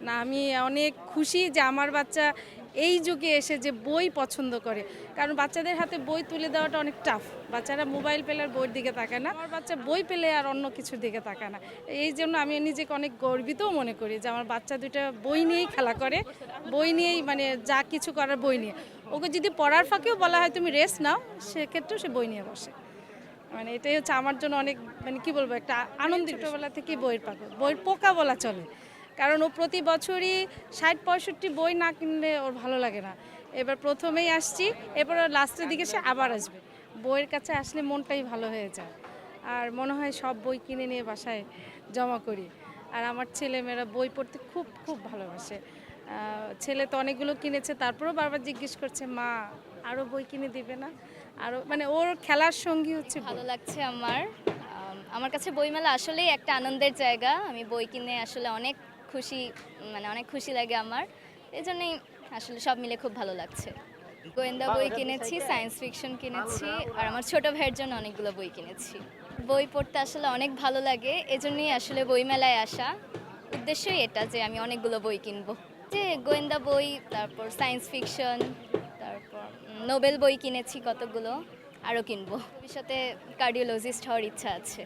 না, আমি অনেক খুশি যে আমার বাচ্চা এই যুগে এসে যে বই পছন্দ করে। কারণ বাচ্চাদের হাতে বই তুলে দেওয়াটা অনেক টাফ। বাচ্চারা মোবাইল পেলে আর বইয়ের দিকে তাকায় না। আমার বাচ্চা বই পেলে আর অন্য কিছুর দিকে তাকায় না। এই জন্য আমি নিজেকে অনেক গর্বিতও মনে করি যে আমার বাচ্চা দুইটা বই নিয়েই খেলা করে। বই নিয়েই মানে যা কিছু করার বই নিয়ে। ওকে যদি পড়ার ফাঁকেও বলা হয় তুমি রেস্ট নাও, সেক্ষেত্রেও সে বই নিয়ে বসে। মানে এটাই হচ্ছে আমার জন্য অনেক মানে কি বলবো একটা আনন্দের। ছোটোবেলা থেকেই বইয়ের পাগল, বইয়ের পোকা বলা চলে। কারণ ও প্রতি বছরই ৬০-৬৫ বই না কিনলে ওর ভালো লাগে না। এবার প্রথমেই আসছি, এরপর লাস্টের দিকে সে আবার আসবে। বইয়ের কাছে আসলে মনটাই ভালো হয়ে যায়। আর মনে হয় সব বই কিনে নিয়ে বাসায় জমা করি। আর আমার ছেলেমেয়েরা বই পড়তে খুব খুব ভালোবাসে। ছেলে তো অনেকগুলো কিনেছে, তারপরেও বারবার জিজ্ঞেস করছে মা আরও বই কিনে দিবে না? আরও মানে ওর খেলার সঙ্গী হচ্ছে ভালো বই। লাগছে আমার। আমার কাছে বইমেলা আসলেই একটা আনন্দের জায়গা। আমি বই কিনে আসলে অনেক খুশি, মানে অনেক খুশি লাগে আমার। এজন্যই আসলে সব মিলে খুব ভালো লাগছে। গোয়েন্দা বই কিনেছি, সায়েন্স ফিকশন কিনেছি, আর আমার ছোট ভাইয়ের জন্য অনেকগুলো বই কিনেছি। বই পড়তে আসলে অনেক ভালো লাগে, এজন্যই আসলে বইমেলায় আসা। উদ্দেশ্যই এটা যে আমি অনেকগুলো বই কিনবো। যে গোয়েন্দা বই, তারপর সায়েন্স ফিকশন, তারপর নোবেল বই কিনেছি কতগুলো, আরও কিনবো। ভবিষ্যতে কার্ডিওলজিস্ট হওয়ার ইচ্ছা আছে।